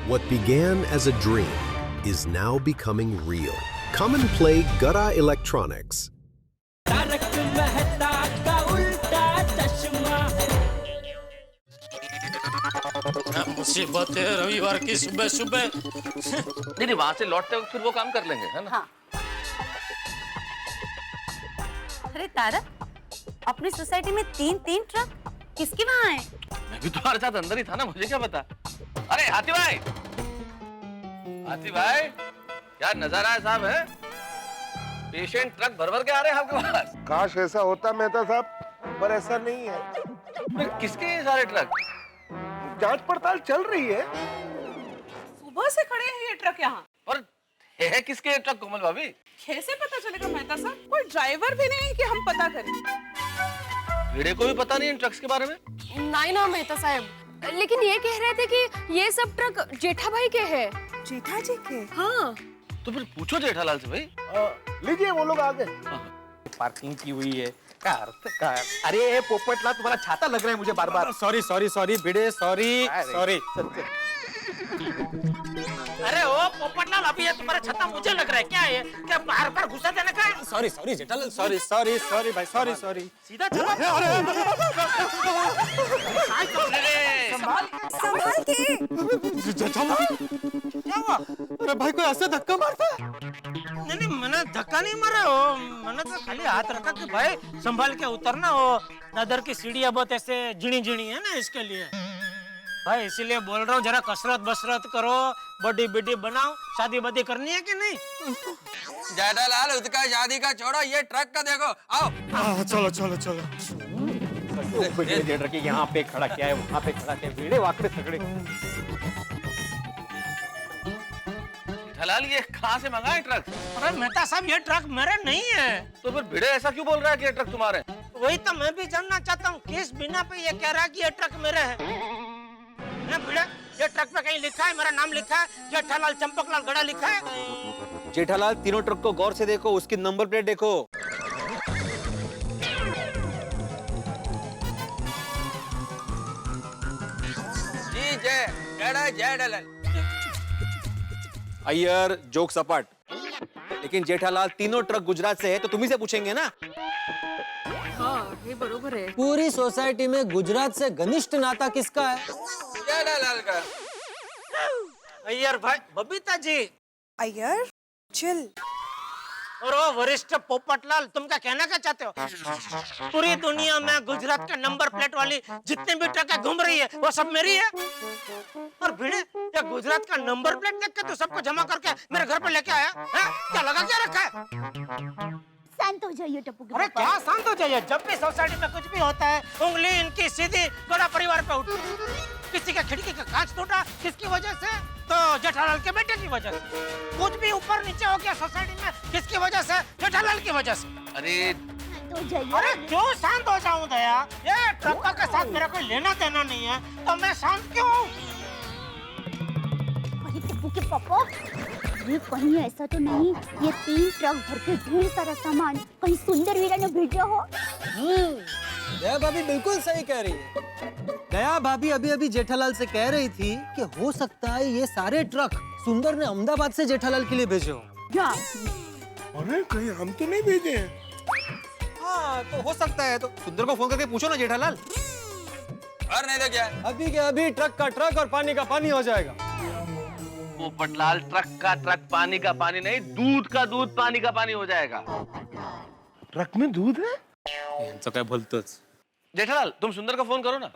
What began as a dream is now becoming real. Come and play Gada Electronics. मुसीबत है रविवार की सुबह सुबह। नहीं नहीं, वहां से लौटते वक्त फिर वो काम कर लेंगे, है ना? हाँ। अरे तारक, अपनी सोसाइटी में तीन ट्रक किसके वहाँ है? मैं भी तुम्हारे साथ अंदर ही था ना, मुझे क्या पता। अरे हाथी भाई, हाथी भाई, क्या नजारा है साहब, है? पेशेंट ट्रक भर भर के आ रहे हैं आपके पास। काश ऐसा होता मेहता साहब, पर ऐसा नहीं है। फिर किसके ये सारे ट्रक? जांच पड़ताल चल रही है। सुबह से खड़े हैं ये ट्रक यहाँ। और है किसके ये ट्रक कोमल भाभी? कैसे पता चलेगा मेहता साहब? कोई ड्राइवर भी नहीं है कि हम पता करें। भिड़े को भी पता नहीं इन ट्रक्स के बारे में? नहीं ना मेहता साहब, लेकिन ये कह रहे थे कि ये सब ट्रक जेठा भाई के हैं। जेठा जी के? हाँ। तो फिर पूछो जेठालाल से भाई। लीजिए, वो लोग आ गए। पार्किंग की हुई है। कार। अरे पोपटला, तुम्हारा छाता लग रहा है मुझे बार बार। सॉरी भिड़े, सॉरी। अरे ओ पोपटलाल, अभी ये तुम्हारा छत्ता मुझे लग रहा है, क्या है? क्या बाहर पर घुसा देने का है? सॉरी जेठालाल, सॉरी भाई, सॉरी। सीधा चलो। संभाल के। क्या हुआ? अरे भाई, कोई ऐसे धक्का मारता है? नहीं, मैंने धक्का नहीं मारा हो, मैंने तो खाली हाथ रखा कि भाई संभाल के उतरना हो। दादर की सीढ़ियाँ बहुत ऐसे झिणी है ना, इसके लिए भाई, इसीलिए बोल रहा हूँ, जरा कसरत बसरत करो, बॉडी बिडी बनाओ। शादी बदी करनी है कि नहीं? जेठालाल, उसका शादी का छोड़ो, ये ट्रक का देखो, आओ। चलो। यहाँ पे खड़ा किया है, वहाँ पे खड़ा किया है, भिड़े वाकड़े तगड़े। जेठालाल, ये कहाँ से मंगाए ट्रक? अरे मेहता साहब, ये ट्रक मेरे नहीं है। तो फिर भिड़े ऐसा क्यों बोल रहा है कि ये ट्रक तुम्हारे? वही तो मैं भी जानना चाहता हूँ, किस बिना पे ये कह रहा है कि ये ट्रक मेरे है? भिड़े, ये ट्रक पे कहीं लिखा है, मेरा नाम लिखा है, जेठालाल चंपकलाल गड़ा लिखा है? जेठालाल, तीनों ट्रक को गौर से देखो, उसकी नंबर प्लेट देखो। जी जेठालाल। अय्यर, जोक सपाट। लेकिन जेठालाल, तीनों ट्रक गुजरात से है, तो तुम्ही से पूछेंगे ना। हाँ, ये बरोबर है। पूरी सोसाइटी में गुजरात से घनिष्ठ नाता किसका है? जेठालाल का। अय्यर भाई, बबीता जी। अय्यर, चिल। और वो वरिष्ठ पोपटलाल, तुम क्या कहना क्या चाहते हो? पूरी दुनिया में गुजरात के नंबर प्लेट वाली जितनी भी ट्रकें घूम रही है, वो सब मेरी है। और भिड़े, ये गुजरात का नंबर प्लेट देख के तू सबको जमा करके मेरे घर पे लेके आया है? क्या लगा क्या रखा है? शांत हो जाइए टप्पू के अरे पापा। क्या शांत हो जाइए? जब भी सोसाइटी में कुछ भी होता है, उंगली इनकी सीधी गड़ा परिवार पे उठती। किसी का खिड़की का कांच टूटा, किसकी वजह से? तो जेठालाल के बेटे की वजह से। कुछ भी ऊपर नीचे हो गया सोसाइटी में, किसकी वजह से? जेठालाल की वजह से। अरे तो जाइए। अरे क्यों शांत हो जाऊं दया? ये ट्रकों के साथ मेरा कोई लेना देना नहीं है, तो मैं शांत क्यों हूँ? अरे टप्पू के पापा, अरे कहीं ऐसा तो नहीं ये 3 ट्रक भर के ढेर सारा सामान कहीं सुंदर वीरा ने भेजा हो? दया भाभी बिल्कुल सही कह रही है। दया भाभी अभी जेठालाल से कह रही थी कि हो सकता है ये सारे ट्रक सुंदर ने अहमदाबाद से जेठालाल के लिए भेजे हो। क्या? अरे कहीं हम तो नहीं भेजे हैं। हाँ, तो हो सकता है, तो सुंदर को फोन करके पूछो ना जेठालाल। और नहीं तो क्या? अभी के अभी ट्रक का ट्रक और पानी का पानी हो जाएगा। पोपटलाल, ट्रक का ट्रक, पानी का पानी नहीं, दूध का दूध पानी का पानी हो जाएगा। ट्रक में दूध है? यांचं काय बोलतोच। जेठालाल, तुम सुंदर को फोन करो ना।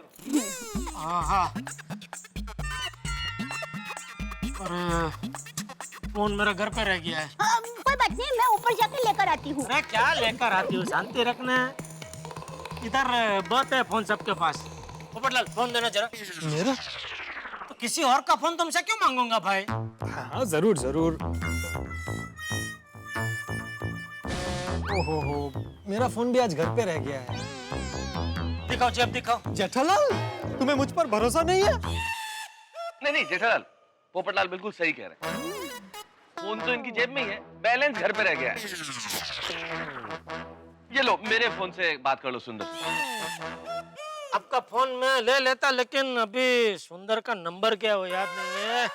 हाँ। अरे फोन मेरे घर पे रह गया है। कोई बात नहीं, मैं ऊपर जाकर लेकर आती हूँ। अरे क्या लेकर आती हूँ? शांति रखना। इधर बहुत है फोन सबके पास। पोपटलाल, फोन देना जरा। मेरा? तो किसी और का फोन तुमसे क्यों मांगूंगा भाई? हाँ, जरूर। ओहो, मेरा फोन भी आज घर पे रह गया है। दिखाओ, जेब दिखाओ। जेठालाल, तुम्हें मुझ पर भरोसा नहीं है? नहीं जेठालाल, पोपटलाल बिल्कुल सही कह रहे हैं। फोन तो इनकी जेब में ही है, बैलेंस घर पे रह गया है। ये लो, मेरे फोन से बात कर लो सुंदर। आपका फोन मैं ले लेता, लेकिन अभी सुंदर का नंबर क्या है वो याद नहीं है।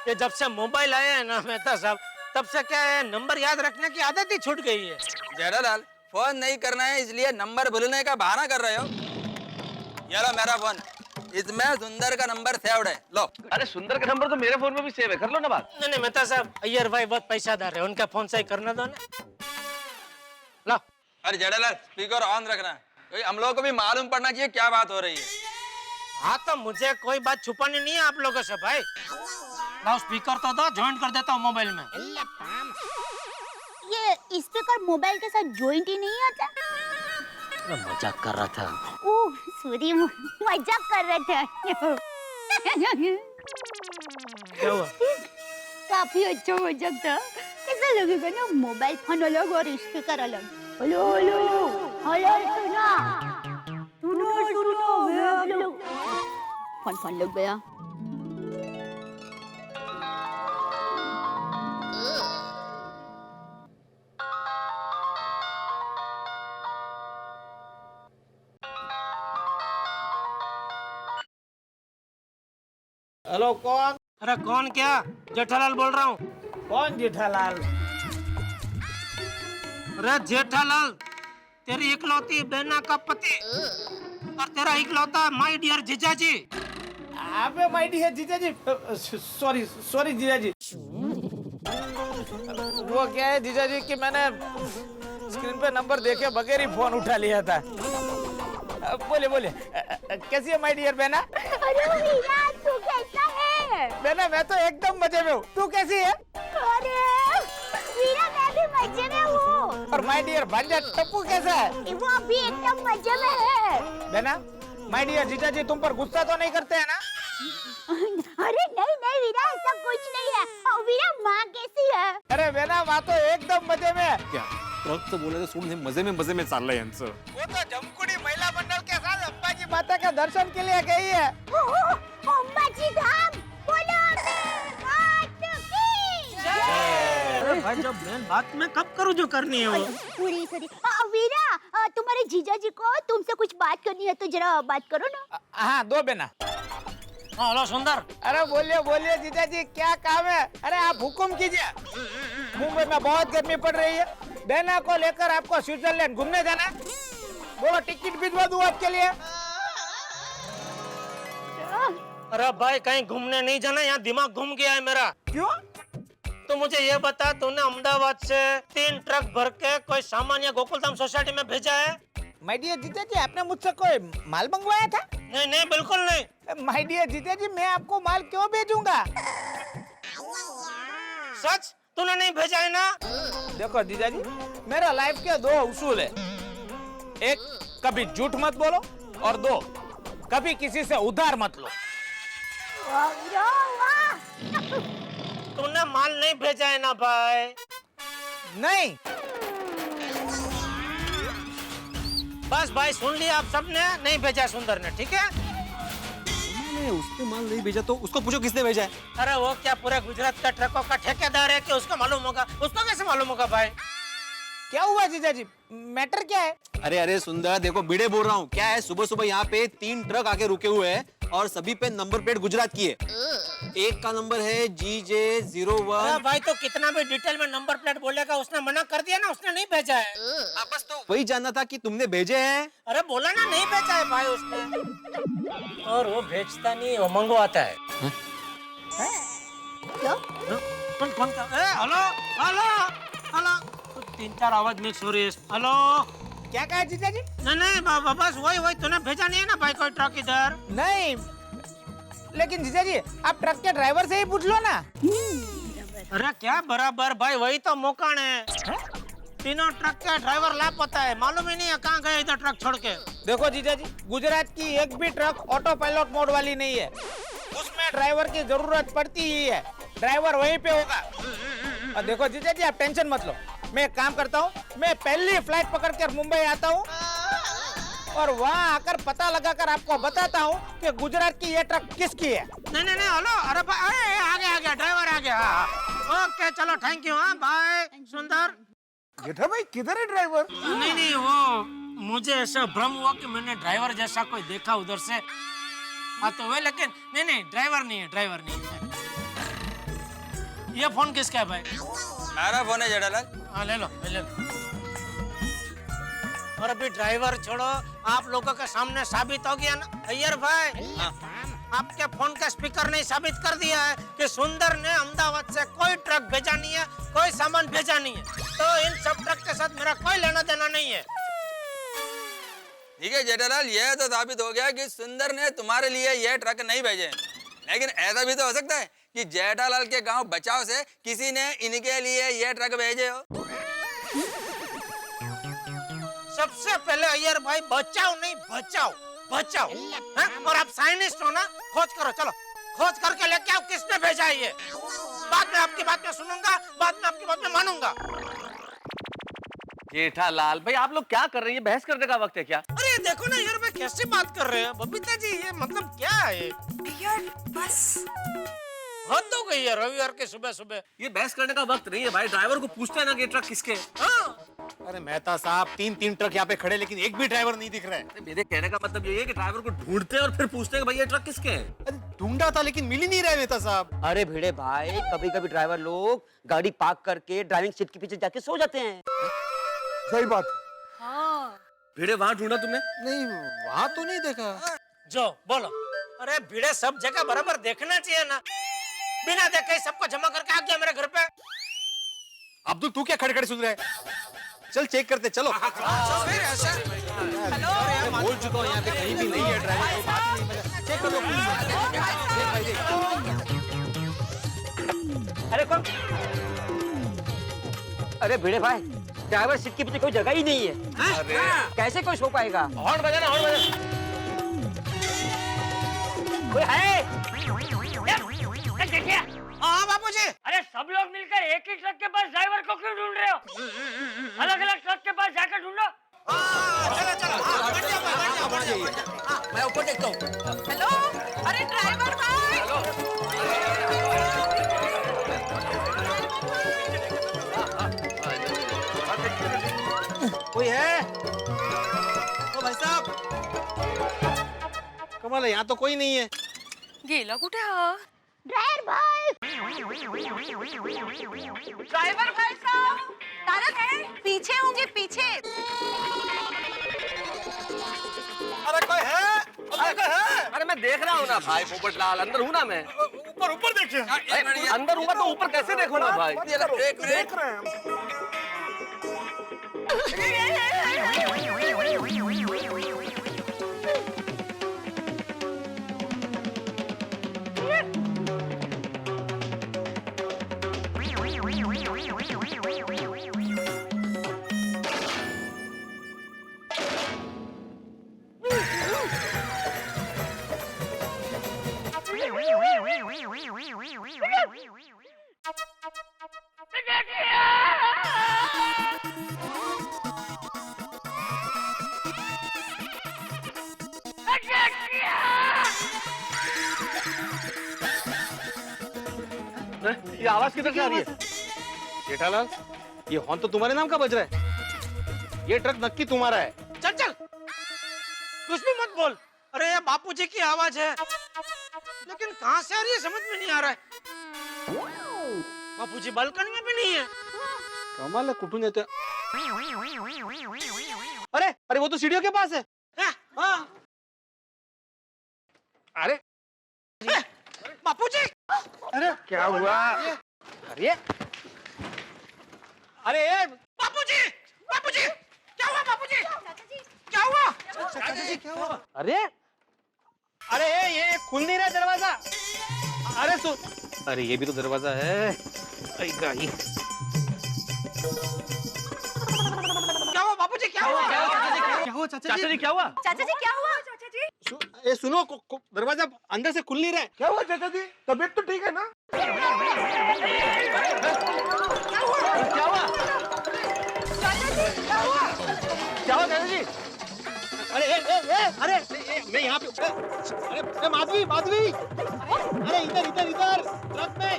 ये जब से मोबाइल आया है ना मेहता साहब, तब से क्या है, नंबर याद रखने की आदत ही छूट गई है। जेठालाल, फोन नहीं करना है इसलिए नंबर भूलने का बहाना कर रहे हो। ये लो मेरा फोन, इसमें सुंदर का नंबर सेव्ड है, लो। अरे सुंदर का नंबर तो मेरे फोन में भी सेव है, कर लो ना बात। नहीं मेहता साहब, अय्यर भाई बहुत पैसादार है, उनका फोन सही करना दो ना। लो। अरे जेठालाल, स्पीकर ऑन रखना, क्योंकि हम लोगों को भी मालूम पड़ना चाहिए क्या बात हो रही है। हाँ तो मुझे कोई बात छुपानी नहीं है आप लोगों से भाई। लाओ स्पीकर तो दो, ज्वाइन कर देता हूँ मोबाइल में। ये स्पीकर मोबाइल के साथ जॉइंट ही नहीं आता। मजाक कर रहा था। ओह सॉरी, मजाक कर रहे थे। क्या हुआ? काफी अच्छा मजाक था। कैसा लगेगा ना, मोबाइल फोन अलग और स्पीकर अलग। हेलो हेलो हेलो, सुना सुनो सुनो, फोन लग गया। हेलो कौन? अरे कौन क्या? जेठालाल बोल रहा हूँ। कौन जेठालाल? अरे जेठालाल, तेरी इकलौती बहना का पति और तेरा इकलौता माय डियर जीजाजी। अबे माय डियर जीजाजी, सॉरी सॉरी जीजाजी। वो क्या है जीजाजी कि मैंने स्क्रीन पे नंबर देखे बगैर ही फोन उठा लिया था। बोले बोले, कैसी है माय डियर बहना? अरे वीरा, तू कैसा है? बहना मैं तो एकदम मजे में हूँ, तू कैसी है? अरे वीरा, मैं भी मजे में हूँ। और माय डियर भांजा टप्पू कैसा है? वो भी एकदम मजे में है। बहना, माय डियर जीजाजी तुम पर गुस्सा तो नहीं करते हैं ना? अरे नहीं नहीं वीरा, ऐसा कुछ नहीं है। और वीरा, माँ कैसी है? अरे बहना माँ तो एकदम मजे में है। क्या ट्रक तो बोले सोडून मजे में चाललंय यांचं। वो तो जमकुड़ी महिला मंडल के साथ अंबाजी माता के दर्शन के लिए गई है। अंबाजी धाम, बोलो अरे भाई, जब मैं बात में कब करूँ जो करनी है वो। Sorry sorry. वीरा, तुम्हारे जीजाजी को तुमसे कुछ बात करनी है तो जरा बात करो ना। हाँ दो बहना। हेलो सुंदर। अरे बोलिए बोलिए जीजाजी, क्या काम है? अरे आप हुक्म कीजिए। मुंबई में बहुत गर्मी पड़ रही है, बहना को लेकर आपको स्विट्जरलैंड घूमने जाना है। बोलो टिकट भिजवा दूं आपके लिए। अरे भाई, कहीं घूमने नहीं जाना, यहाँ दिमाग घूम गया है मेरा। क्यों? तो मुझे ये बता, तूने अहमदाबाद से 3 ट्रक भर के कोई सामान या गोकुलधाम सोसाइटी में भेजा है? माय डियर जीजाजी, आपने मुझसे कोई माल मंगवाया था? नहीं नहीं, बिल्कुल नहीं। माय डियर जीजाजी, मैं आपको माल क्यों भेजूंगा? सच? तूने नहीं भेजा है ना? देखो जीजाजी, मेरा लाइफ के 2 उसूल है। एक, कभी झूठ मत बोलो, और 2, कभी किसी से उधार मत लो। तूने माल नहीं भेजा है ना भाई? नहीं। बस भाई, सुन लिया आप सबने, नहीं भेजा सुंदर ने, ठीक है? उसने माल नहीं भेजा तो उसको पूछो किसने भेजा है। अरे वो क्या पूरे गुजरात का ट्रकों का ठेकेदार है कि उसको मालूम होगा? उसको कैसे मालूम होगा भाई? क्या हुआ जीजाजी, मैटर क्या है? अरे सुंदर देखो, भिड़े बोल रहा हूँ। क्या है, सुबह सुबह यहाँ पे 3 ट्रक आके रुके हुए हैं और सभी पे नंबर प्लेट गुजरात की है। एक का नंबर है GJ01। अरे भाई, तो कितना भी डिटेल में नंबर प्लेट बोलेगा, उसने मना कर दिया ना, उसने नहीं भेजा है। बस तो वही जानना था कि तुमने भेजे हैं। अरे बोला ना, नहीं भेजा है भाई उसने। और वो भेजता नहीं, वो मंगवाता है। क्या? कौन था? हेलो हेलो हेलो, 3-4 आवाज मिक्स हो रही है। हेलो, क्या कहा जीजाजी? नहीं नहीं, बस वही तूने भेजा नहीं है ना भाई कोई ट्रक इधर? नहीं, लेकिन जीजाजी आप ट्रक के ड्राइवर से ही पूछ लो ना। अरे क्या बराबर भाई, वही तो मौकान है। तीनों ट्रक का ड्राइवर लापता है, मालूम ही नहीं है कहाँ गए इधर ट्रक छोड़ के। देखो जीजाजी, गुजरात की एक भी ट्रक ऑटो पायलट मोड वाली नहीं है, उसमें ड्राइवर की जरूरत पड़ती ही है। ड्राइवर वहीं पे होगा। और देखो जीजाजी, आप टेंशन मत लो, मैं एक काम करता हूँ, मैं पहली फ्लाइट पकड़कर मुंबई आता हूँ और वहाँ आकर पता लगाकर आपको बताता हूँ कि गुजरात की ये ट्रक किसकी है। नहीं नहीं नहीं, हेलो, अरे भाई, आ गया ड्राइवर आ गया। ओके चलो, थैंक यू। हाँ बाय सुंदर। जेठा भाई, किधर है ड्राइवर? नहीं नहीं, वो मुझे ऐसा भ्रम हुआ कि मैंने ड्राइवर जैसा कोई देखा उधर से। हाँ तो वे, लेकिन नहीं ड्राइवर नहीं है। ये फोन किसका है भाई? मेरा फोन है जेठालाल। हाँ ले लो ले लो। और अभी ड्राइवर छोड़ो, आप लोगों के सामने साबित हो गया ना अय्यर भाई। आपके फोन का स्पीकर ने साबित कर दिया है कि सुंदर ने अहमदाबाद से कोई ट्रक भेजा नहीं है, कोई सामान भेजा नहीं है। तो इन सब ट्रक के साथ मेरा कोई लेना देना नहीं है। ठीक है जेठालाल, यह तो साबित हो गया कि सुंदर ने तुम्हारे लिए यह ट्रक नहीं भेजे। लेकिन ऐसा भी तो हो सकता है कि जेठालाल के गांव बचाव से किसी ने इनके लिए यह ट्रक भेजे हो। सबसे पहले अय्यर भाई बचाओ नहीं बचाओ बचाओ। हाँ? और आप साइंटिस्ट हो ना, खोज करो, चलो खोज करके लेके आओ किसने भेजा है ये। बाद में आपकी बात में सुनूंगा, बाद में आपकी बात में मानूंगा। जेठालाल भाई आप लोग क्या कर रहे हैं? बहस करने का वक्त है क्या? अरे देखो ना यार, मैं कैसी बात कर रहे हैं बबीता जी, ये मतलब क्या है यार बस हद हो गई है रविवार के सुबह सुबह। ये बहस करने का वक्त नहीं है भाई। ड्राइवर को पूछते हैं ना कि ट्रक किसके है। हाँ अरे मेहता साहब, 3 ट्रक यहाँ पे खड़े, लेकिन एक भी ड्राइवर नहीं दिख रहा है। मेरे कहने का मतलब ये है कि ड्राइवर को ढूंढते हैं और फिर पूछते हैं कि भाई ये ट्रक किसके है। अरे ढूंढा था लेकिन मिल ही नहीं रहा है मेहता साहब। अरे भिड़े भाई, कभी कभी ड्राइवर लोग गाड़ी पार्क करके ड्राइविंग सीट के पीछे जाके सो जाते हैं। सही बात। हाँ भिड़े वहां ढूंढा तुमने? नहीं, वहां तो नहीं देखा। जो बोलो। अरे भिड़े सब जगह बराबर देखना चाहिए ना, बिना देखे सबको जमा करके आ गया मेरे घर पे। अब्दुल तू क्या खड़े खड़े सुन रहा है? चल चेक करते, चलो। फिर ऐसा हेलो, बोल चुका हूँ यहाँ पे कहीं भी नहीं है ड्राइवर, कोई बात नहीं। चेक कर लो प्लीज। अरे कौन? अरे भिड़े भाई, ड्राइवर सीट के पीछे कोई जगह ही नहीं है। अरे कैसे कोई सो पाएगा? हॉर्न बजाना, हॉर्न बजाना। कोई है? हाँ बापूजी। अरे सब लोग मिलकर एक ही ट्रक के पास ड्राइवर को क्यों ढूंढ रहे हो? अलग अलग ट्रक के पास जाकर ढूंढो। चलो चलो, बढ़ जाओ। मैं ऊपर देखता हूँ। हेलो, अरे ड्राइवर भाई। कोई है? ओ भाई साहब, कमाल है, यहाँ तो कोई नहीं है। गेला कुठे हा? ड्राइवर भाई, ड्राइवर भाई साहब, तारक है पीछे होंगे, पीछे। अरे कोई है? अरे कोई है? अरे मैं देख रहा हूँ ना भाई पोपटलाल, अंदर हूँ ना मैं। ऊपर ऊपर देखिए। अरे, अंदर हूँ तो ऊपर कैसे देखूंगा भाई? देख रहे हैं। ये आवाज किधर से आ रही है? जेठालाल, ये हॉर्न तो तुम्हारे नाम का बज रहा है। ये ट्रक नक्की तुम्हारा है। चल चल, कुछ भी मत बोल। अरे ये बापूजी की आवाज है, लेकिन कहाँ से आ रही है समझ में नहीं आ रहा है। बापूजी बालकनी में भी नहीं है। कमाल है, कुटुन येते। अरे अरे, वो तो सीढ़ियों के पास है। हाँ। अरे बापूजी, अरे क्या हुआ? अरे अरे बापूजी, बापूजी, क्या हुआ बापूजी? क्या हुआ? क्या हुआ? अरे अरे ये खुल नहीं रहा दरवाजा। अरे सुन, अरे ये भी तो दरवाजा है। क्या हुआ बापूजी? क्या हुआ? क्या हुआ चाचा जी? क्या हुआ? चाचा जी क्या हुआ? चाचा जी ये सुनो, दरवाजा अंदर से खुल नहीं रहा है। क्या हुआ चाचा जी? तबीयत तो ठीक है ना? क्या हुआ? क्या हुआ चाचा जी? अरे अरे मैं यहाँ पे। अरे माधवी, माधवी, अरे इधर इधर इधर, ट्रक में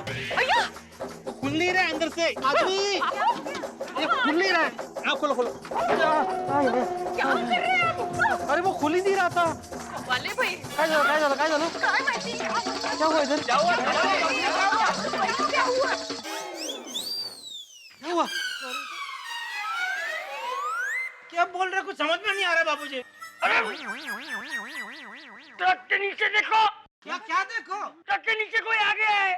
वो खुल नहीं रहा है अंदर से। माधवी, ये खुल नहीं रहा है। आप खोलो खोलो। क्या कर रहे हैं आप? अरे वो खुल ही नहीं रहा था। वाले भाई, काय झालं? काय माहिती? क्या हुआ इधर? क्या हुआ? बाबूजी। ट्रक के नीचे देखो। क्या देखो? ट्रक के नीचे कोई आ गया है।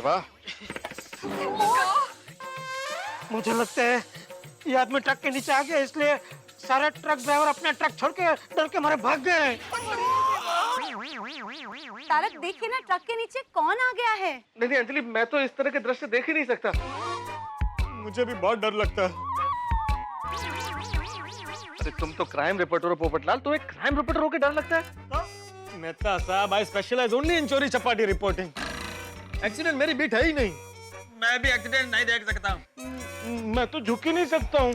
वाह, मुझे लगता है ये आदमी ट्रक के नीचे आ गया, इसलिए सारे ट्रक ड्राइवर अपने ट्रक छोड़ के डर के मारे भाग गए। तारक देखिए ना, ट्रक के नीचे कौन आ गया है। नहीं अंजलि, मैं तो इस तरह के दृश्य देख ही नहीं सकता। मुझे भी बहुत डर लगता है। अरे तुम तो क्राइम रिपोर्टर हो पोपटलाल, तुम्हें क्राइम रिपोर्टर होकर डर लगता है? मेहता साहब, आई स्पेशलाइज ओनली इन चोरी चपाटी रिपोर्टिंग। एक्सीडेंट मेरी बीट है ही नहीं। मैं भी एक्सीडेंट नहीं देख सकता। मैं तो झुक ही नहीं सकता हूँ।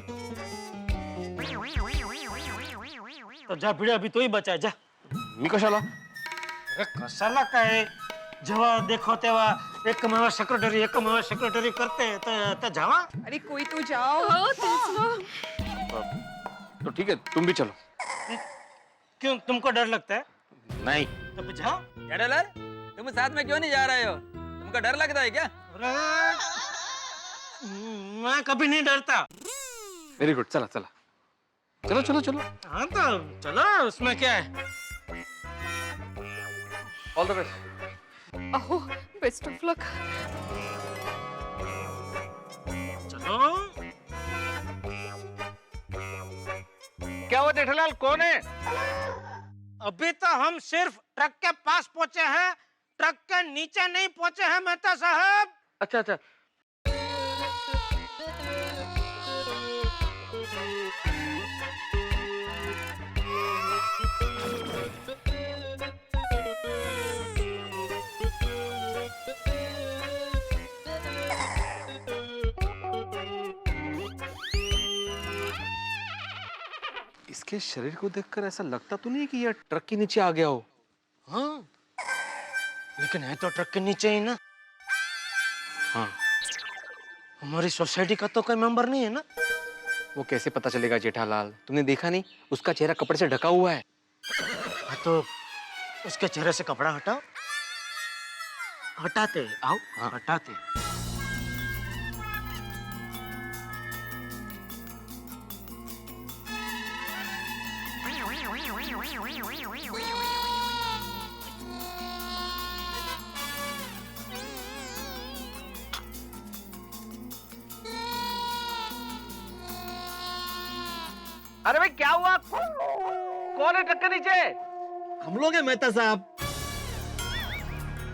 तो जा भिड़े, अभी तो ही बचा है, जा। मी कशाला? अरे कशाला काय, जेव्हा देखो तेव्हा एक कमावा सेक्रेटरी करते तर जावा। अरे कोई तो जाओ। हो तेच ना। तो ठीक है, तुम भी चलो। क्यों, तुमको डर लगता है? नहीं। तो फिर जाओ। जेठालाल, तुम साथ में क्यों नहीं जा रहे हो? तुमको डर लगता है क्या? अरे मैं कभी नहीं डरता। वेरी गुड, चला चला, चलो चलो चलो। हाँ तो चलो, उसमें क्या है। All the best. अहो, बेस्ट ऑफ लक। चलो। क्या हुआ जेठालाल, कौन है? अभी तो हम सिर्फ ट्रक के पास पहुंचे हैं, ट्रक के नीचे नहीं पहुंचे हैं मेहता साहब। अच्छा अच्छा। इसके शरीर को देखकर ऐसा लगता तो नहीं कि यह ट्रक के नीचे आ गया हो। हाँ, लेकिन है तो ट्रक के नीचे ही ना। हाँ, हमारी सोसाइटी का तो कोई मेंबर नहीं है ना। वो कैसे पता चलेगा जेठालाल? तुमने देखा नहीं, उसका चेहरा कपड़े से ढका हुआ है। हाँ तो उसके चेहरे से कपड़ा हटाओ। हटाते आओ। हाँ, हटाते। अरे भाई क्या हुआ? कौन है ट्रक के नीचे? हम लोग हैं मेहता साहब।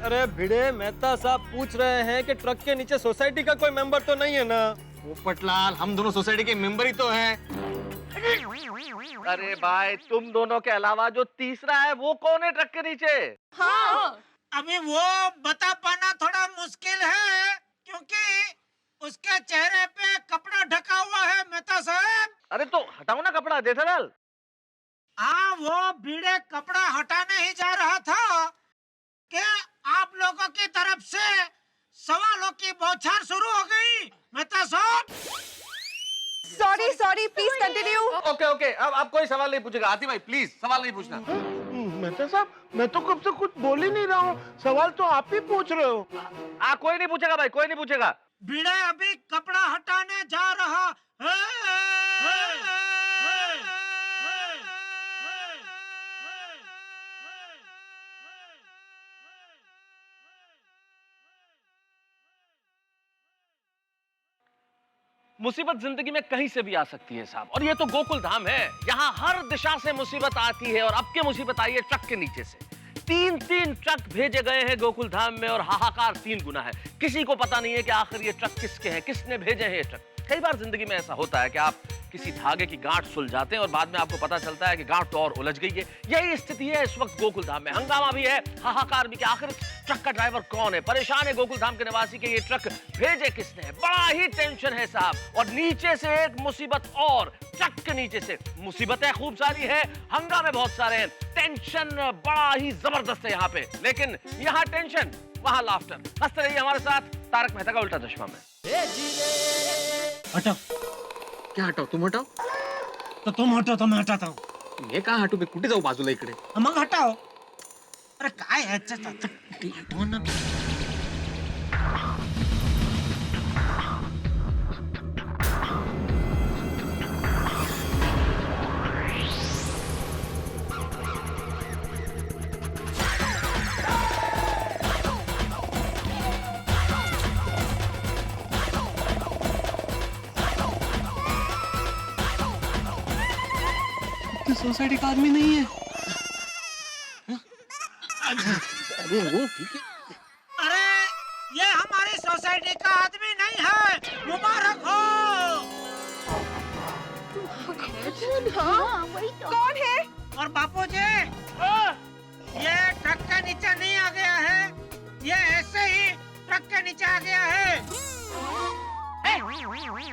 अरे भिड़े, मेहता साहब पूछ रहे हैं कि ट्रक के नीचे सोसाइटी का कोई मेंबर तो नहीं है ना? पोपटलाल, हम दोनों सोसाइटी के मेंबर ही तो हैं। अरे भाई, तुम दोनों के अलावा जो तीसरा है वो कौन है ट्रक के नीचे? हाँ। अभी वो बता पाना थोड़ा मुश्किल है, क्योंकि उसके चेहरे पे कपड़ा ढका हुआ है मेहता साहब। अरे तो हटाओ ना कपड़ा जेठालाल। हाँ, वो भीड़े कपड़ा हटाने ही जा रहा था कि आप लोगों की तरफ से सवालों की बौछार शुरू हो गई मेहता साहब। Sorry, please continue. Okay okay, अब कोई सवाल नहीं पूछेगा। आती भाई प्लीज सवाल नहीं पूछना। मेहता साहब, मैं तो कब से कुछ बोल ही नहीं रहा हूँ। सवाल तो आप ही पूछ रहे हो। कोई नहीं पूछेगा भाई, कोई नहीं पूछेगा। भीड़े अभी कपड़ा हटाने जा रहा है। मुसीबत जिंदगी में कहीं से भी आ सकती है साहब, और ये तो गोकुल धाम है। यहाँ हर दिशा से मुसीबत आती है, और अब की मुसीबत आई है ट्रक के नीचे से। तीन ट्रक भेजे गए हैं गोकुल धाम में, और हाहाकार 3 गुना है। किसी को पता नहीं है कि आखिर ये ट्रक किसके हैं, किसने भेजे हैं ये ट्रक। कई बार जिंदगी में ऐसा होता है कि आप किसी धागे की गांठ सुलझाते हैं और बाद में आपको पता चलता है कि गांठ तो और उलझ गई है। यही स्थिति है इस वक्त गोकुल धाम में। हंगामा भी है, हाहाकार भी कि आखिर ट्रक का ड्राइवर कौन है। परेशान है गोकुल धाम के निवासी कि ये ट्रक भेजे किसने है। बड़ा ही टेंशन है साहब। और नीचे से एक मुसीबत और, ट्रक के नीचे से मुसीबतें खूब सारी है, हंगामे बहुत सारे हैं, टेंशन बड़ा ही जबरदस्त है यहाँ पे। लेकिन यहाँ टेंशन, वहाँ लाफ्टर। हंसते रहिए हमारे साथ तारक मेहता का उल्टा चश्मा में। हटाओ। क्या हटाओ? तुम हटाओ। तो तुम हटो तो मैं हटाता हूँ। मी कहाँ हटू? मी कुठे जाऊ बाजूला इकडे? मग हटाओ। अरे काय ह्याच्यात आता? हटव ना. तो सोसाइटी का आदमी नहीं है। अरे वो अरे ये हमारी सोसाइटी का आदमी नहीं है। मुबारक हो। हाँ वही तो। कौन है? और बापूजी ये ट्रक के नीचे नहीं आ गया है, ये ऐसे ही ट्रक के नीचे आ गया है।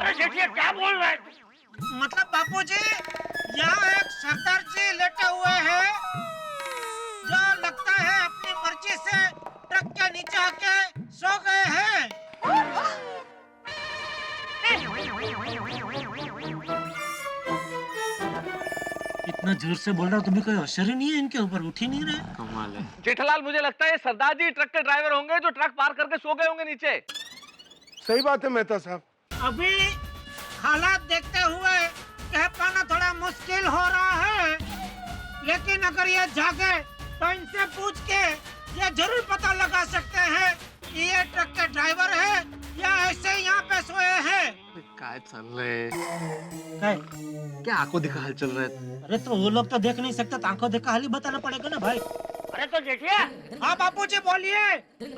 अरे जेठिया क्या बोल रहा है? मतलब बापूजी यहाँ एक सरदार जी लेटे हुए हैं जो लगता है अपनी मर्जी से ट्रक के नीचे आके सो गए हैं। इतना जोर से बोल रहा हूँ तुम्हें कोई असर ही नहीं है इनके ऊपर, उठ ही नहीं रहे। कमाल है। जेठालाल मुझे लगता है सरदार जी ट्रक के ड्राइवर होंगे जो ट्रक पार करके सो गए होंगे नीचे। सही बात है मेहता साहब। अभी हालात देखते हुए कह पाना थोड़ा मुश्किल हो रहा है, लेकिन अगर ये जागे तो इनसे पूछ के ये जरूर पता लगा सकते हैं कि ये ट्रक के ड्राइवर है या ऐसे यहाँ पे सोए हैं। क्या चल रहे? क्या आंखों दिखा हाल चल रहा है? अरे तो वो लोग तो देख नहीं सकते, तो आंखों देखा हाल ही बताना पड़ेगा ना भाई। अरे तो जेठिया, हाँ बापूजी बोलिए,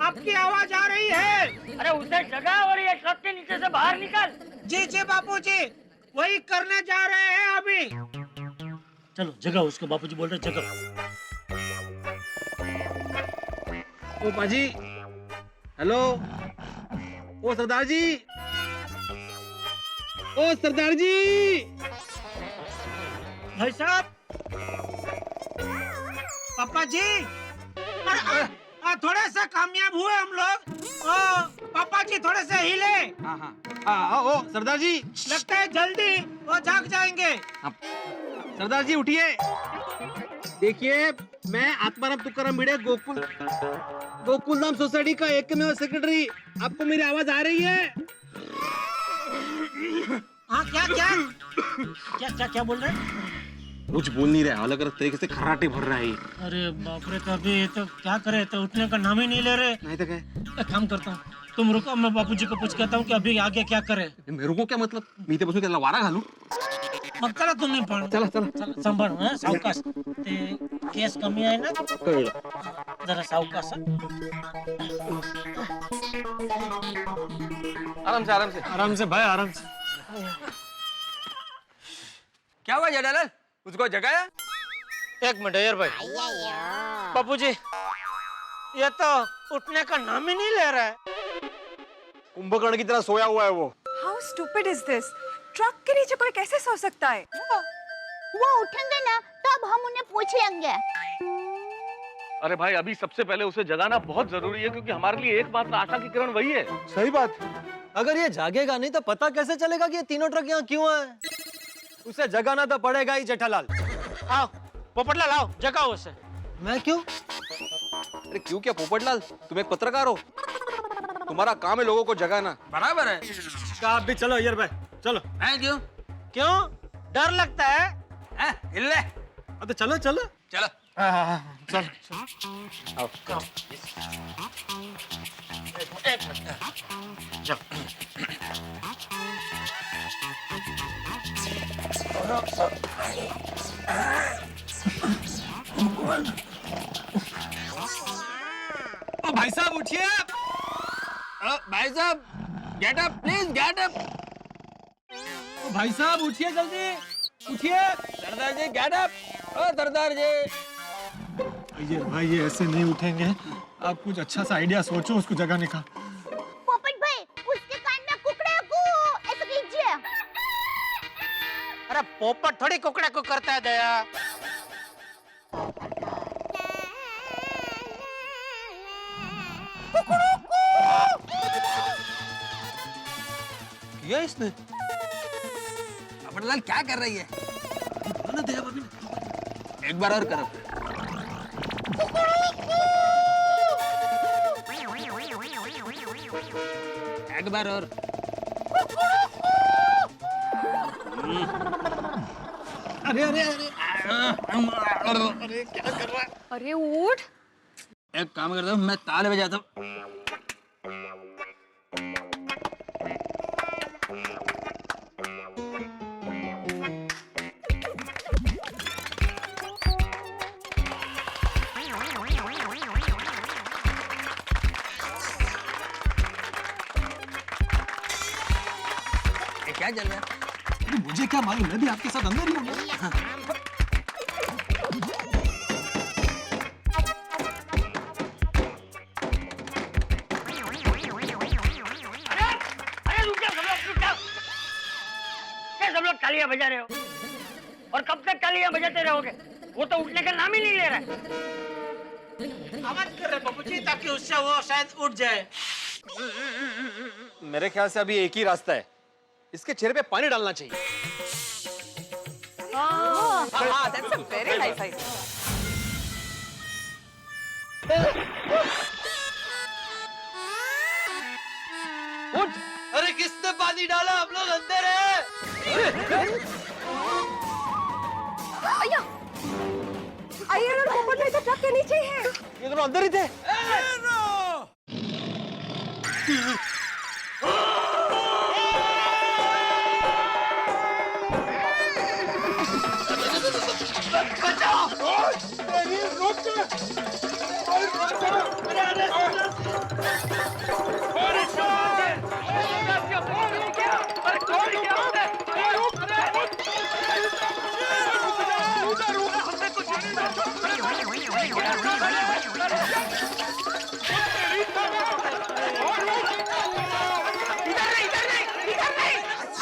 आपकी आवाज आ रही है। अरे उसे जगा और ये ट्रक के नीचे से बाहर निकल। जी जी बापूजी, वही करने जा रहे हैं अभी। चलो जगाओ उसको, बापूजी बोल रहे जगाओ। ओ पाजी, हेलो, ओ सरदार जी, ओ सरदार जी। भाई साहब, पापा जी, थोड़े से कामयाब हुए हम लोग। पापा जी थोड़े से हिले। ओ सरदार जी, लगता है जल्दी वो जाग जाएंगे। सरदार जी उठिए। देखिए, मैं आत्माराम तुकाराम भिड़े गोकुल धाम सोसाइटी का एकमेव सेक्रेटरी, आपको मेरी आवाज आ रही है? हाँ क्या क्या क्या क्या क्या बोल रहे हैं? कुछ बोल नहीं रहा, अलग अलग तरीके से खर्राटे भर रहा है। अरे बाप रे, कभी तो क्या करे, तो उठने का नाम ही नहीं ले रहे। नहीं तो क्या? एक काम करता हूँ, तुम रुको, मैं बापूजी को पूछ कहता हूँ कि अभी आगे क्या करे। मेरे को क्या मतलब? मी ते बसून त्याला वारा घालू? मग चला तुम्ही पण, चला सांभाळ सावकाश, ते केस कमी आहे ना, जरा सावकाश। आराम से भाई, आराम से। क्या हुआ जेठालाल, उसको जगाया? एक मिनट यार भाई, बापूजी ये तो उठने का नाम ही नहीं ले रहा है। कुंभकर्ण की तरह सोया हुआ है वो। How stupid is this? Truck के नीचे कोई कैसे सो सकता है? वो उठेंगे ना तब हम उन्हें पूछ लेंगे। अरे भाई, अभी सबसे पहले उसे जगाना बहुत जरूरी है, क्योंकि हमारे लिए एकमात्र आशा की किरण वही है। सही बात। अगर ये जागेगा नहीं तो पता कैसे चलेगा कि ये तीनों ट्रक यहाँ क्यों आए? उसे जगाना तो पड़ेगा ही जेठालाल। आओ पोपटलाल, आओ जगाओ उसे। मैं क्यों? अरे क्यों क्या पोपटलाल, तुम एक पत्रकार हो, तुम्हारा काम है लोगों को जगाना। बराबर है। आप भी चलो यार भाई, चलो। क्यों? क्यों डर लगता है? हिल ले। तो चलो चलो चलो। चल। ओ भाई साहब उठिए। भाई साहब get up, please get up. भाई साहब उठिए, जल्दी उठिए। सरदार जी गेट अप। ओ सरदार जी। ये भाई, ये ऐसे नहीं उठेंगे, आप कुछ अच्छा सा आइडिया सोचो उसको जगाने का। पोपट भाई, उसके कान में कुकड़े को ऐसे कीजिए। अरे पोपट थोड़ी कुकड़ा को करता है दया। किया इसने? पोपटलाल क्या कर रही है? एक बार और करो। एक बार और। अरे अरे अरे अरे क्या कर रहा है? अरे उठ। एक काम करता हूँ, मैं ताले बजाता हूँ। क्या चल रहा है? मुझे क्या मालूम, मैं भी आपके साथ अंदर ही हूँ। अरे रुक जाओ, रुक जाओ। क्या सब लोग तालियां बजा रहे हो? और कब तक तालियां बजाते रहोगे? वो तो उठने का नाम ही नहीं ले रहा है। आवाज कर रहे बाबूजी ताकि उससे वो शायद उठ जाए। मेरे ख्याल से अभी एक ही रास्ता है, इसके चेहरे पे पानी डालना चाहिए। that's a very nice idea. उठ! अरे किसने पानी डाला? हम लोग अंदर हैं। आइए और पोपट भाई तो ट्रक के नीचे ही है। ये दोनों अंदर ही थे।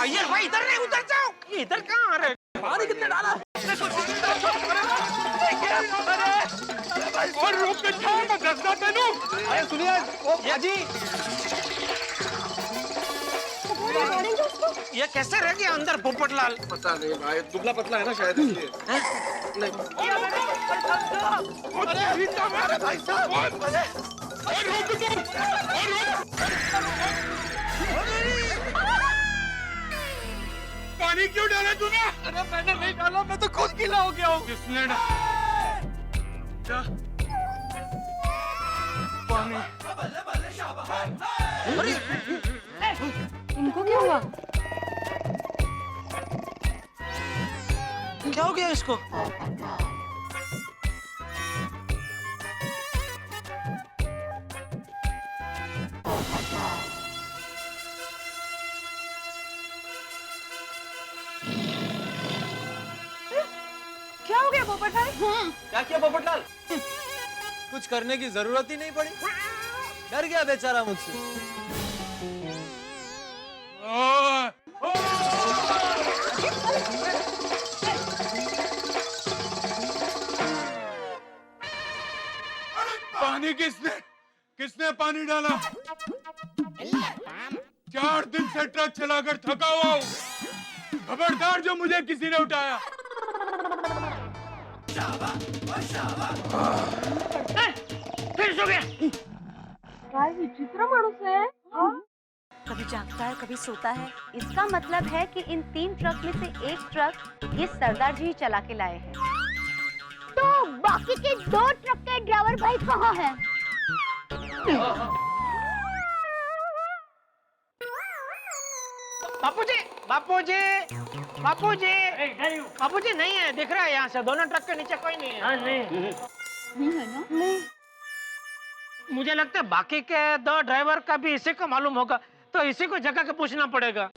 अय्यर भाई इधर नहीं, उधर जाओ। ये इधर कहाँ आ रहे? पानी कितने डाला? और रुक के था, मैं दसना तेनू। अरे सुनिए, ओ बाजी, ये कैसे रह गया अंदर पोपटलाल? पता नहीं भाई, दुबला पतला है ना शायद इसलिए। अरे भाई साहब, पानी क्यों डाला तूने? अरे मैंने नहीं डाला, मैं तो खुद गीला हो गया हूँ। किसने पानी? इनको क्या हुआ? क्या हो गया इसको? क्या हो गया पोपट भाई? क्या किया पोपटलाल? कुछ करने की जरूरत ही नहीं पड़ी, डर गया बेचारा मुझसे। पानी किसने पानी डाला? 4 दिन से ट्रक चलाकर थका हुआ हूँ। खबरदार जो मुझे किसी ने उठाया। फिर सो गया। भाई विचित्र मानुस है। कभी जागता है, कभी सोता है। इसका मतलब है कि इन 3 ट्रक में से एक ट्रक ये सरदार जी चला के लाए हैं। तो बाकी के 2 ट्रक के ड्राइवर भाई कहाँ हैं? बापूजी, बापूजी, बापूजी, बापूजी नहीं है, दिख रहा है यहाँ से। दोनों ट्रक के नीचे कोई नहीं है। नहीं है ना? नहीं। मुझे लगता है बाकी के 2 ड्राइवर का भी इसी को मालूम होगा, तो इसी को जगह के पूछना पड़ेगा।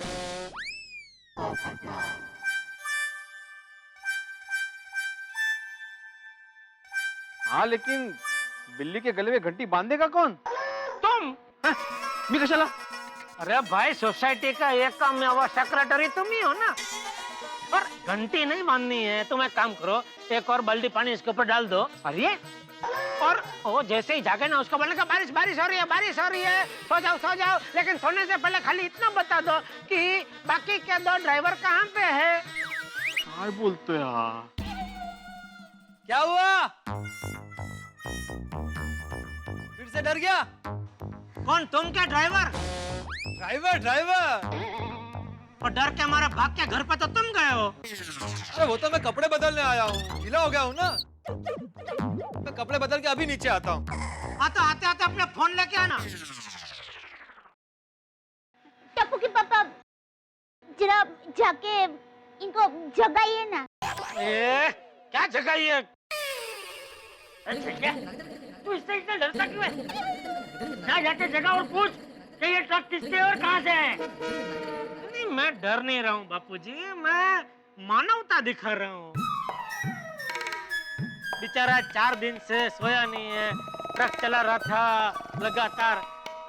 हाँ लेकिन बिल्ली के गले में घंटी बांधेगा कौन? तुम? मी कशाला? अरे भाई, सोसाइटी का एक काम में वो सेक्रेटरी तुम ही हो ना। और घंटी नहीं बांधनी है, तुम एक काम करो, एक और बाल्टी पानी इसके ऊपर डाल दो। अरे और वो जैसे ही जागे ना, उसको बोलेगा बारिश बारिश हो रही है, बारिश हो रही है, सो जाओ सो जाओ। लेकिन सोने से पहले खाली इतना बता दो कि बाकी के 2 ड्राइवर कहाँ पे है। क्या बोलते हैं? क्या हुआ? फिर से डर गया? कौन, तुम क्या ड्राइवर? ड्राइवर और डर के हमारा भाग के घर पे तो तुम गए हो। अरे वो तो मैं कपड़े बदलने आया हूँ, गीला हो गया हूँ ना। मैं कपड़े बदल के अभी नीचे आता हूँ। हाँ तो आते आते अपने फोन लेके आना। टप्पू के पापा, जरा जाके इनको जगाइए ना। क्या जगाइए? तू इससे इतना डरता क्यों है? जा जाके जगह और पूछ कि ये ट्रक किसके और कहाँ से है। नहीं, मैं डर नहीं रहा हूँ बापूजी, मैं मानवता दिखा रहा हूँ। बेचारा 4 दिन से सोया नहीं है, ट्रक चला रहा था लगातार,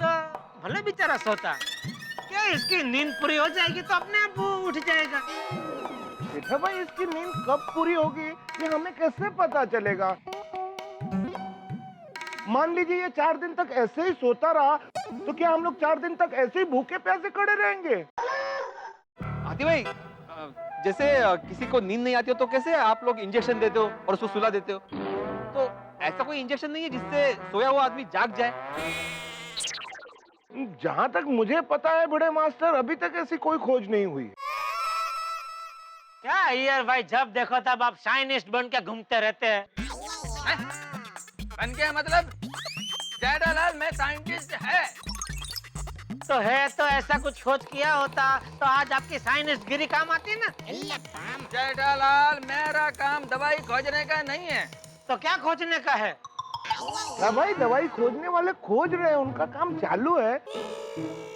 तो भले बेचारा सोता, क्या इसकी नींद पूरी हो जाएगी तो अपने आप वो उठ जाएगा। जेठा भाई, इसकी नींद कब पूरी होगी ये हमें कैसे पता चलेगा? मान लीजिए ये 4 दिन तक ऐसे ही सोता रहा, तो क्या हम लोग 4 दिन तक ऐसे ही भूखे प्यासे खड़े रहेंगे? आती भाई, जैसे किसी को नींद नहीं आती हो तो कैसे आप लोग इंजेक्शन देते हो और उसको सुला देते हो? तो ऐसा कोई इंजेक्शन नहीं है जिससे सोया हुआ आदमी जाग जाए? जहाँ तक मुझे पता है बड़े मास्टर, अभी तक ऐसी कोई खोज नहीं हुई। क्या यार भाई, जब देखो तब आप साइंटिस्ट बन के घूमते रहते हैं। बन के मतलब जेठालाल में साइंटिस्ट है तो ऐसा कुछ खोज किया होता तो आज आपकी साइंटिस्ट गिरी काम आती ना। जेठालाल, मेरा काम दवाई खोजने का नहीं है। तो क्या खोजने का है? हाँ भाई, दवाई खोजने वाले खोज रहे हैं, उनका काम चालू है।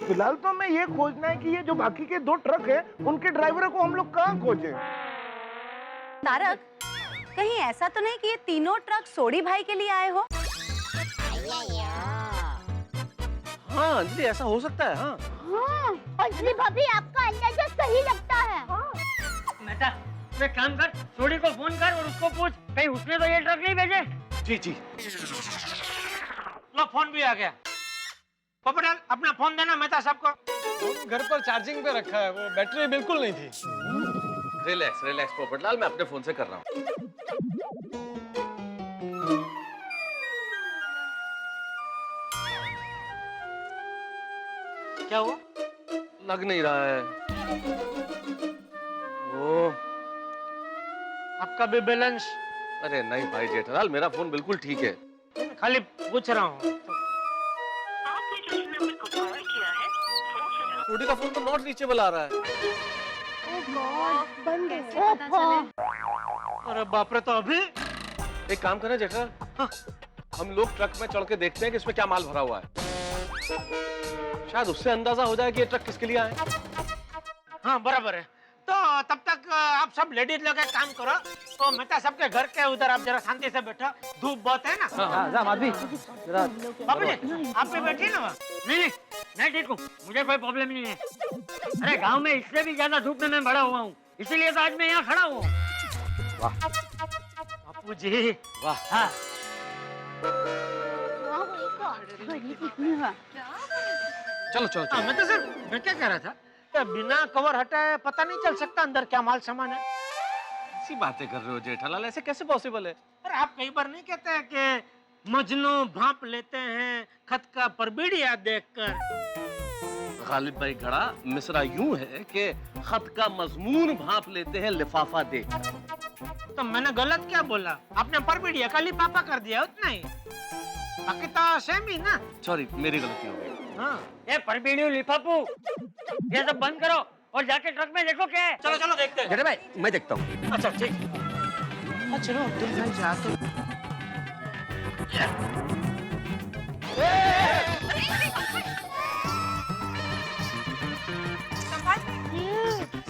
फिलहाल तो हमें ये खोजना है कि ये जो बाकी के 2 ट्रक हैं, उनके ड्राइवरों को हम लोग कहाँ खोजें? तारक, कहीं ऐसा तो नहीं कि ये तीनों ट्रक सोडी भाई के लिए आए हो? हाँ अंजलि, ऐसा हो सकता है। हाँ हाँ, अंजलि भाभी, आपका अंदाजा सही लगता है। मेहता, तू एक काम कर, सोडी को फोन कर और उसको पूछ कहीं उसने तो ये ट्रक नहीं भेजे। जी जी। लो, फोन भी आ गया। पोपटलाल, अपना फोन देना मेहता साहब को। घर पर चार्जिंग पे रखा है, वो बैटरी बिल्कुल नहीं थी। रिलैक्स रिलैक्स पोपटलाल, मैं अपने फोन से कर रहा हूँ। क्या हुआ? लग नहीं रहा है। ओ, आपका भी बैलेंस? अरे नहीं भाई जेठालाल, मेरा फोन बिल्कुल ठीक है। खाली पूछ रहा हूँ। सोडी का फोन तो नॉट रीचेबल आ रहा है। अरे बाप रे, तो अभी एक काम करें जेठालाल, हम लोग ट्रक में चढ़ के देखते हैं कि इसमें क्या माल भरा हुआ है। शायद उससे अंदाजा हो जाए कि ये ट्रक किसके लिए आए। हाँ बराबर है। तो तब तक आप सब लेडीज लोग एक काम करो, तो मेहता सबके घर के उधर आप जरा शांति से बैठो, धूप बहुत है ना। बाबू जी, आप भी बैठिए ना वहाँ। नहीं, मैं ठीक हूँ, मुझे कोई प्रॉब्लम नहीं है। अरे गांव में इससे भी ज्यादा धूप में मैं बड़ा हुआ हूँ, इसीलिए तो आज मैं यहाँ खड़ा हूँ। बापू जी, वाह। हाँ। चलो चलो चलो। मैं तो सर, मैं क्या कह रहा था, बिना कवर हटाए पता नहीं चल सकता अंदर क्या माल सामान है। ऐसी बातें कर रहे हो जेठालाल, ऐसे कैसे पॉसिबल है? अरे आप कई बार नहीं कहते हैं कि मजनू भांप लेते हैं खत का परबिड़िया देखकर। गालिब भाई गड़ा, मिसरा यूं है कि खत का मजमून भांप लेते हैं लिफाफा देखकर। तो मैंने गलत क्या बोला? आपने परबिड़िया का लिफाफा कर दिया, उतना ही। बाकी तो सेम ही ना। सॉरी, मेरी गलती हो गई। हाँ, ये परबीड़ियों लिफाफू, ये सब बंद करो और जाके ट्रक में देखो क्या है। चलो चलो देखते हैं। जेठा भाई, मैं देखता हूँ। अच्छा ठीक। चलो अब्दुल भाई जा तो।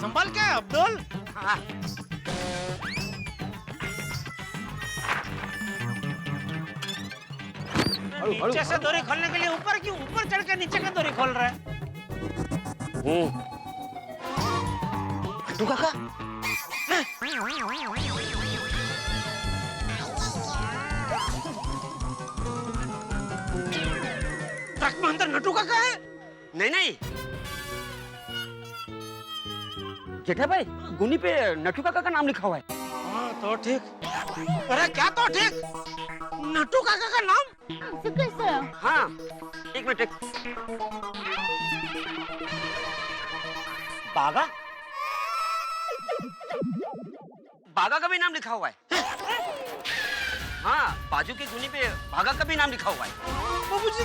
संभाल के अब्दुल। हाँ। नीचे से डोरी खोलने के लिए ऊपर क्यों? ऊपर चढ़ के नीचे का डोरी खोल रहा है। तू काका, ट्रक में अंदर नटू काका है? नहीं नहीं जेठा भाई, गुनी पे नटू काका का नाम लिखा हुआ है। हाँ तो ठीक। अरे क्या तो ठीक? नटू काका का नाम? कैसे? हाँ, एक मिनट। बागा, बागा का भी नाम लिखा हुआ है। हाँ, बाजू की गुनी पे बागा का भी नाम लिखा हुआ है। बाबूजी,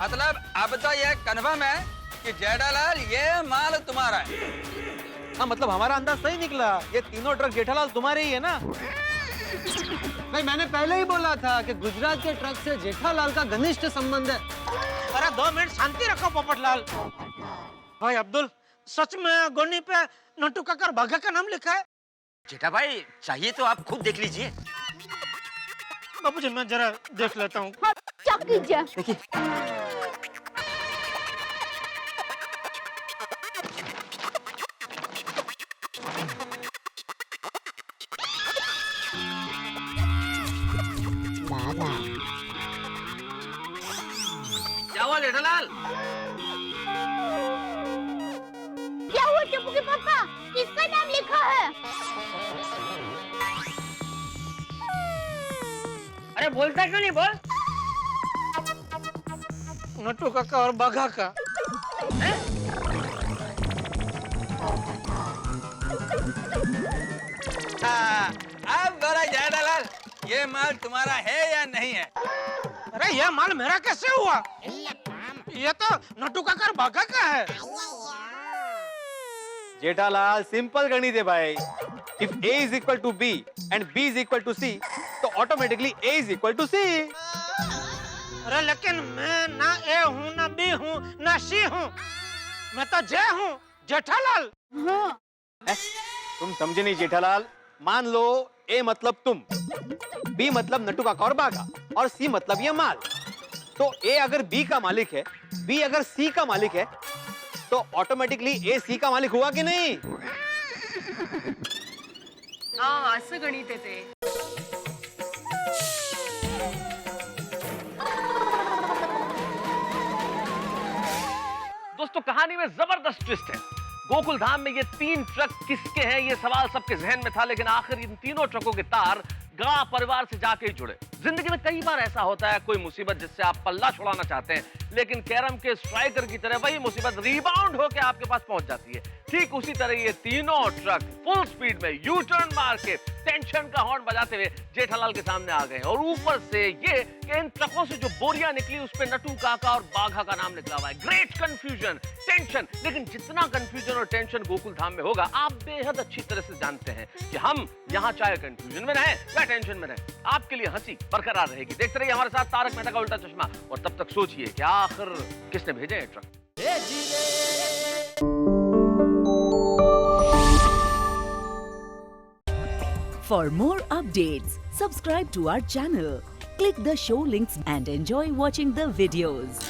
मतलब अब तो ये कन्फर्म है कि जेठालाल ये माल तुम्हारा है। हाँ, मतलब हमारा अंदाज सही निकला, ये तीनों ट्रक जेठालाल तुम्हारे ही है ना? नहीं, मैंने पहले ही बोला था कि गुजरात के ट्रक से जेठालाल का घनिष्ठ संबंध है। अरे 2 मिनट शांति रखो पोपटलाल। भाई अब्दुल, सच में गोनी पे नट्टू काका बाघा का नाम लिखा है? जेठा भाई चाहिए तो आप खुद देख लीजिए। बाबूजी मैं जरा देख लेता हूँ। चक कीजिए। देखिए। क्या हुआ जेठालाल? क्या हुआ टप्पू के पापा? किसका नाम लिखा है? अरे बोलता क्यों नहीं, बोल। नट्टू काका और बाघा का। अब बोला जेठालाल, ये माल तुम्हारा है या नहीं है? अरे ये माल मेरा कैसे हुआ? ये तो नट्टू काका और बाघा का है। जेठालाल सिंपल गणित है भाई। If A is equal to B and B is equal to C, तो automatically A is equal to C। अरे लेकिन मैं ना ए हूँ, ना बी हूँ, ना सी हूँ, मैं तो जे हूँ, जेठालाल। तुम समझे नहीं जेठालाल। मान लो A मतलब तुम, B मतलब नट्टू काका और बाघा, और C मतलब ये माल। तो A अगर B का मालिक है, B अगर C का मालिक है, तो ऑटोमेटिकली A C का मालिक हुआ कि नहीं? हाँ, असं गणित आहे ते। दोस्तों कहानी में जबरदस्त ट्विस्ट है। गोकुल धाम में ये 3 ट्रक किसके हैं, ये सवाल सबके जहन में था, लेकिन आखिर इन तीनों ट्रकों के तार गा परिवार से जाके ही जुड़े। जिंदगी में कई बार ऐसा होता है, कोई मुसीबत जिससे आप पल्ला छुड़ाना चाहते हैं, लेकिन कैरम के स्ट्राइकर की तरह वही मुसीबत रीबाउंड होकर आपके पास पहुंच जाती है। ठीक उसी तरह ये तीनों ट्रक फुल स्पीड में यू टर्न मार के टेंशन का हॉर्न बजाते हुए जेठालाल के सामने आ गए। और ऊपर से ये कि इन ट्रकों से जो बोरियां निकली उस पे नट्टू काका और बाघा का नाम निकला हुआ है। Great confusion, tension. लेकिन जितना कंफ्यूजन और टेंशन गोकुल धाम में होगा, आप बेहद अच्छी तरह से जानते हैं कि हम यहाँ चाहे कंफ्यूजन में रहें या टेंशन में रहें, आपके लिए हंसी बरकरार रहेगी। देखते रहिए हमारे साथ तारक मेहता का उल्टा चश्मा, और तब तक सोचिए कि आखिर किसने भेजे हैं truck. For more updates, subscribe to our channel, click the show links and enjoy watching the videos.